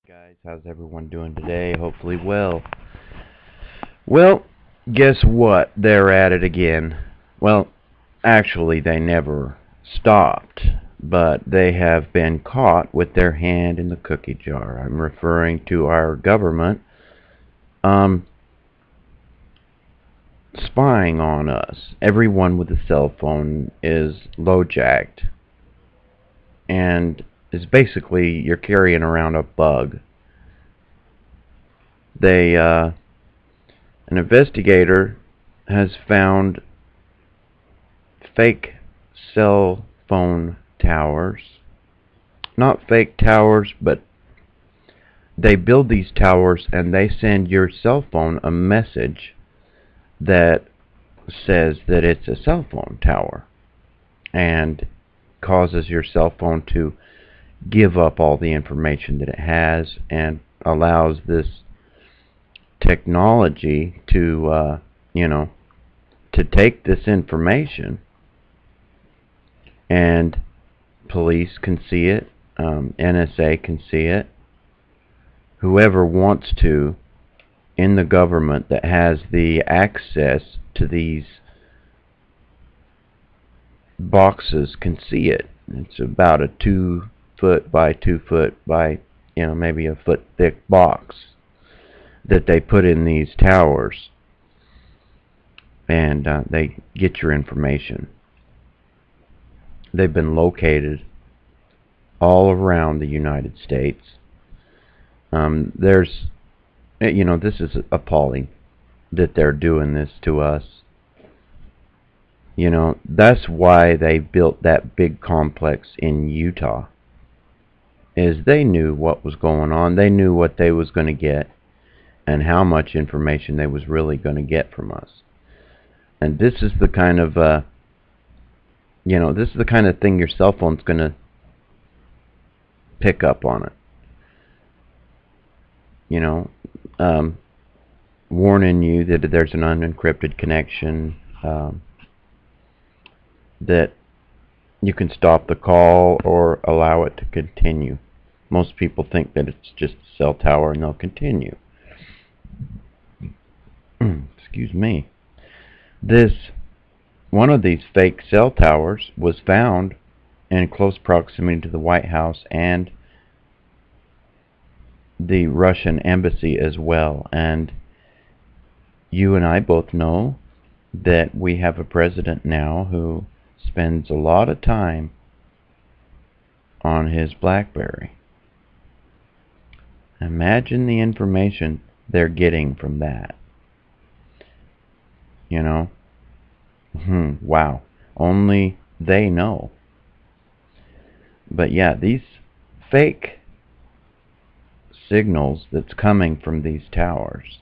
Guys, how's everyone doing today? Hopefully well. Well, guess what? They're at it again. Well, actually they never stopped, but they have been caught with their hand in the cookie jar. I'm referring to our government spying on us. Everyone with a cell phone is low-jacked and is basically you're carrying around a bug. An investigator has found fake cell phone towers. Not fake towers, but they build these towers and they send your cell phone a message that says that it's a cell phone tower and causes your cell phone to give up all the information that it has and allows this technology to to take this information, and police can see it, NSA can see it, whoever wants to in the government that has the access to these boxes can see it. It's about a 2 foot by 2 foot by maybe a foot thick box that they put in these towers, and they get your information. They've been located all around the United States. This is appalling that they're doing this to us. That's why they built that big complex in Utah, is they knew what was going on. They knew what they was going to get and how much information they was really going to get from us. And this is the kind of this is the kind of thing your cell phone's going to pick up on it. Warning you that there's an unencrypted connection, that you can stop the call or allow it to continue. Most people think that it's just a cell tower and they'll continue. Excuse me. One of these fake cell towers was found in close proximity to the White House and the Russian embassy as well. And you and I both know that we have a president now who spends a lot of time on his BlackBerry. Imagine the information they're getting from that. Wow. Only they know. But yeah, these fake signals that's coming from these towers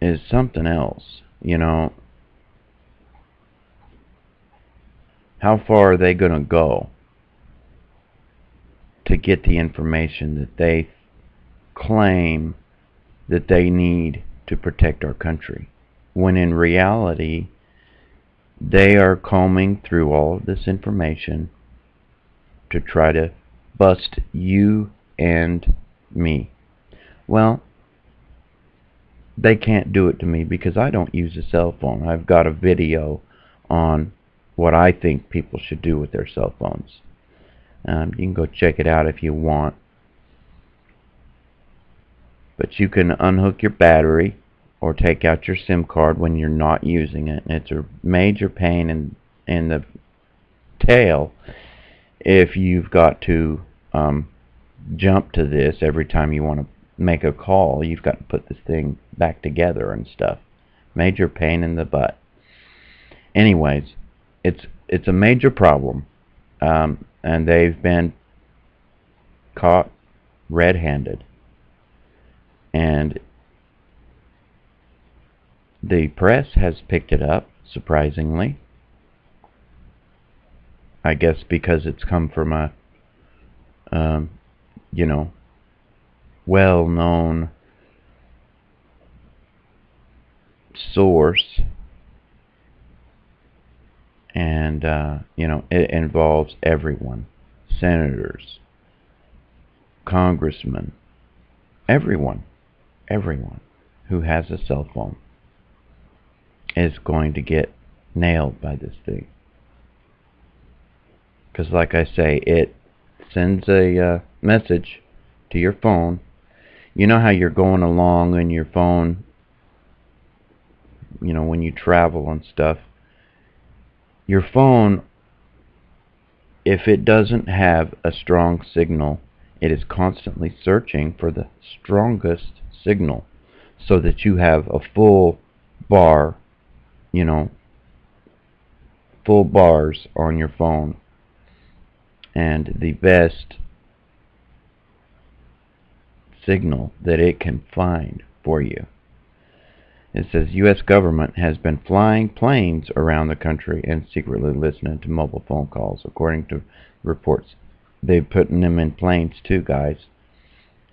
is something else. How far are they going to go to get the information that they claim that they need to protect our country, when in reality they are combing through all of this information to try to bust you and me? Well, they can't do it to me because I don't use a cell phone. I've got a video on what I think people should do with their cell phones. You can go check it out if you want. But you can unhook your battery or take out your SIM card when you're not using it. It's a major pain in the tail if you've got to jump to this every time you want to make a call. You've got to put this thing back together and stuff. Major pain in the butt. Anyways, it's a major problem, and they've been caught red-handed. And the press has picked it up, surprisingly. I guess because it's come from a, well-known source. And, it involves everyone. Senators, congressman, everyone who has a cell phone is going to get nailed by this thing. Because like I say, it sends a message to your phone. You know how you're going along and your phone, you know, when you travel and stuff, your phone, if it doesn't have a strong signal, it is constantly searching for the strongest signal so that you have a full bar, you know, full bars on your phone and the best signal that it can find for you. It says U.S. government has been flying planes around the country and secretly listening to mobile phone calls, according to reports. They're putting them in planes too, guys.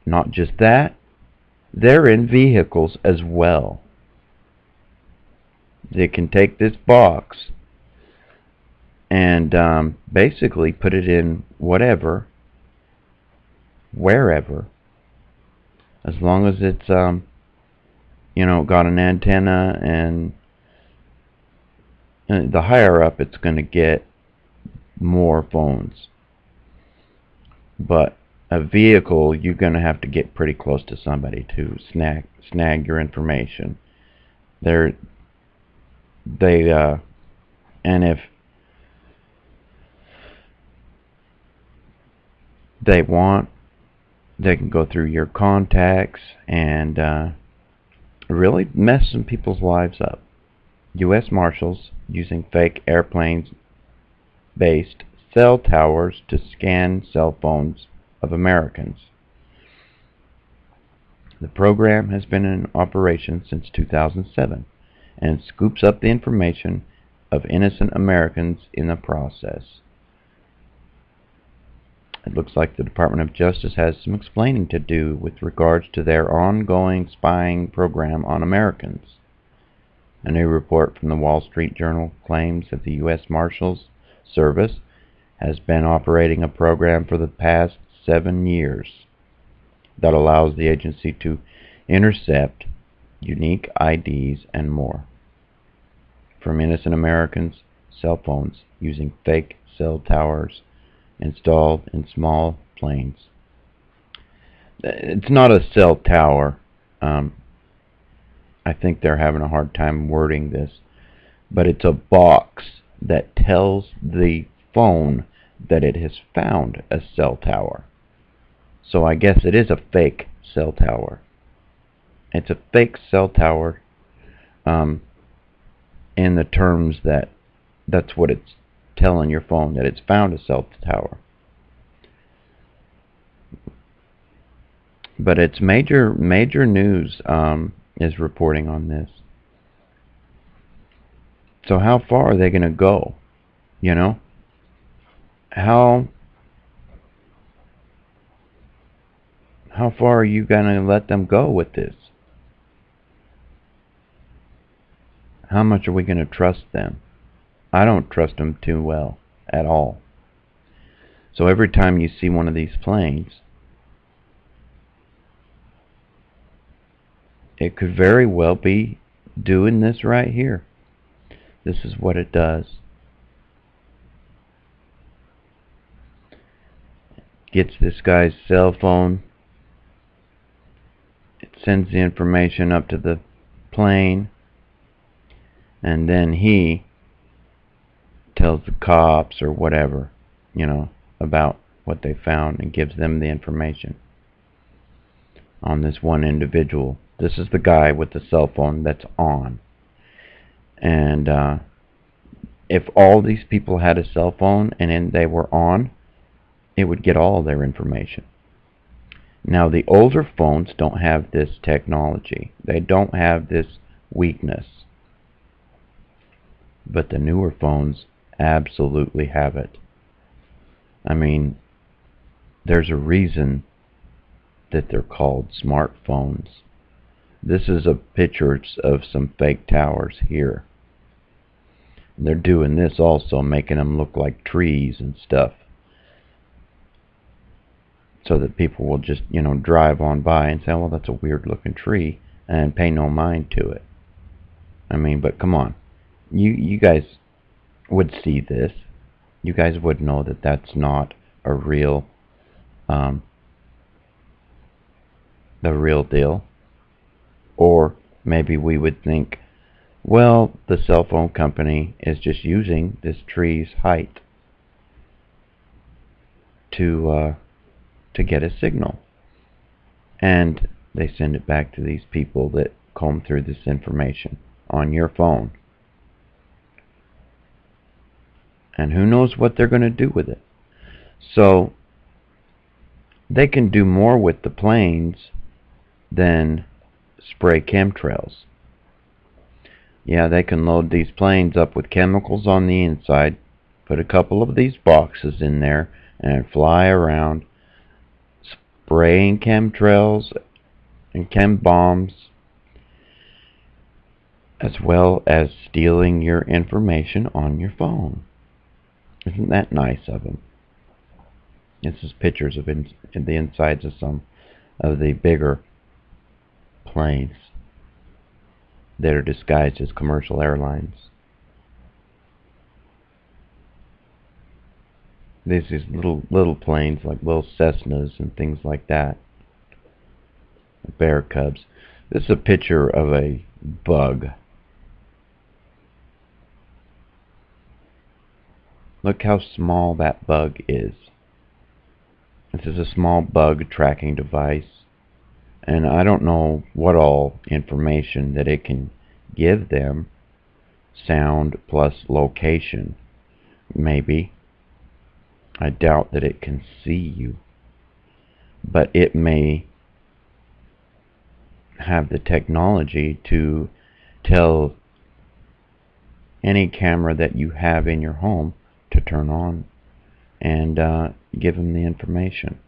Not just that, they're in vehicles as well. They can take this box and basically put it in whatever, wherever, as long as it's you know, got an antenna, and the higher up it's going to get, more phones. But a vehicle, you're going to have to get pretty close to somebody to snag your information. And if they want, they can go through your contacts and really mess some people's lives up. U.S. Marshals using fake airplanes-based cell towers to scan cell phones of Americans. The program has been in operation since 2007 and scoops up the information of innocent Americans in the process. It looks like the Department of Justice has some explaining to do with regards to their ongoing spying program on Americans. A new report from the Wall Street Journal claims that the U.S. Marshals Service has been operating a program for the past 7 years that allows the agency to intercept unique IDs and more from innocent Americans' cell phones using fake cell towers installed in small planes. It's not a cell tower. I think they're having a hard time wording this, but it's a box that tells the phone that it has found a cell tower. So I guess it is a fake cell tower. It's a fake cell tower in the terms that that's what it's telling your phone, that it's found a cell tower. But it's major news is reporting on this. So how far are they going to go? You know? How far are you going to let them go with this? How much are we going to trust them? I don't trust them too well at all. So every time you see one of these planes, it could very well be doing this right here. This is what it does. Gets this guy's cell phone. It sends the information up to the plane. And then he tells the cops or whatever, you know, about what they found and gives them the information on this one individual. This is the guy with the cell phone that's on. And if all these people had a cell phone and they were on, it would get all their information. Now the older phones don't have this technology. They don't have this weakness. But the newer phones absolutely have it. I mean, there's a reason that they're called smartphones. This is a picture of some fake towers here. And they're doing this also, making them look like trees and stuff. so that people will just, drive on by and say, well, that's a weird looking tree, and pay no mind to it. I mean, but come on. You guys would see this. You guys would know that that's not a real, the real deal. Or maybe we would think, well, the cell phone company is just using this tree's height to get a signal, and they send it back to these people that comb through this information on your phone. And who knows what they're going to do with it. So they can do more with the planes than spray chemtrails. Yeah, they can load these planes up with chemicals on the inside, put a couple of these boxes in there, and fly around spraying chemtrails and chem bombs, as well as stealing your information on your phone. Isn't that nice of them? This is pictures of the insides of some of the bigger planes that are disguised as commercial airlines. These little planes, like little Cessnas and things like that. Bear cubs. This is a picture of a bug. Look how small that bug is. This is a small bug tracking device, and I don't know what all information that it can give them. Sound plus location, maybe. I doubt that it can see you, but it may have the technology to tell any camera that you have in your home to turn on and give them the information.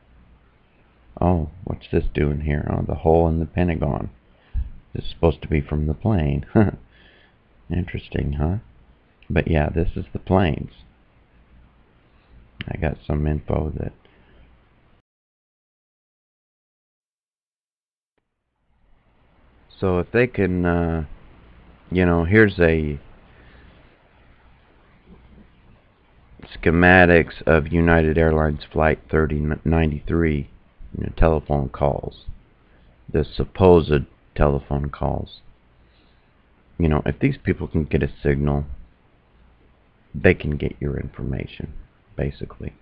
Oh, what's this doing here? Oh, the hole in the Pentagon. This is supposed to be from the plane. Interesting, huh? But yeah, this is the planes. I got some info that so if they can here's a schematics of United Airlines Flight 3093, telephone calls, the supposed telephone calls. If these people can get a signal, they can get your information, basically.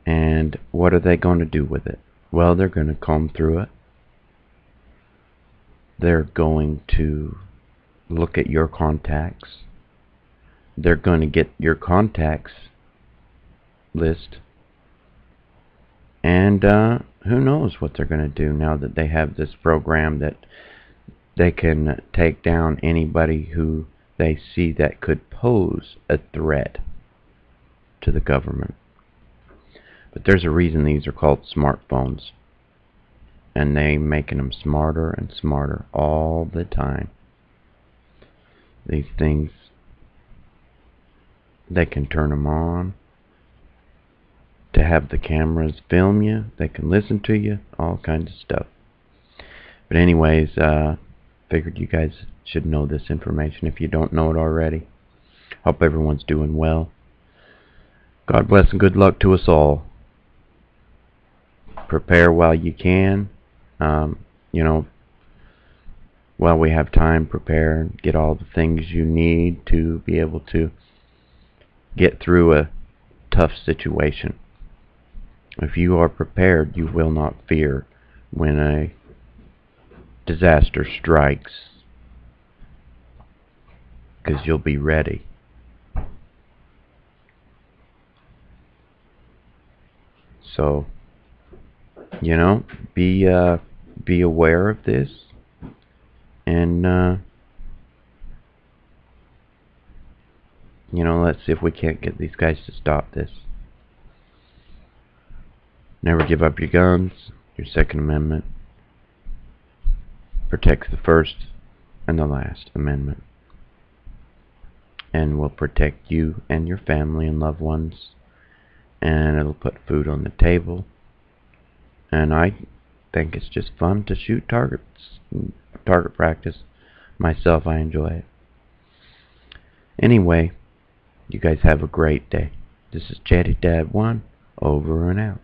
And what are they going to do with it? Well, they're going to comb through it. They're going to look at your contacts. They're going to get your contacts list. And who knows what they're going to do now that they have this program that they can take down anybody who they see that could pose a threat to the government. But there's a reason these are called smartphones. And they making them smarter and smarter all the time. These things, they can turn them on to have the cameras film you. They can listen to you, all kinds of stuff. But anyways, figured you guys should know this information if you don't know it already. Hope everyone's doing well. God bless and good luck to us all. Prepare while you can. While we have time, prepare and get all the things you need to be able to get through a tough situation. If you are prepared, you will not fear when a disaster strikes, because you'll be ready. So, be aware of this, and let's see if we can't get these guys to stop this. Never give up your guns. Your Second Amendment protects the First and the Last Amendment, and will protect you and your family and loved ones and it'll put food on the table. And I think it's just fun to shoot targets, target practice. Myself, I enjoy it. Anyway, you guys have a great day. This is Chatty Dad 1, over and out.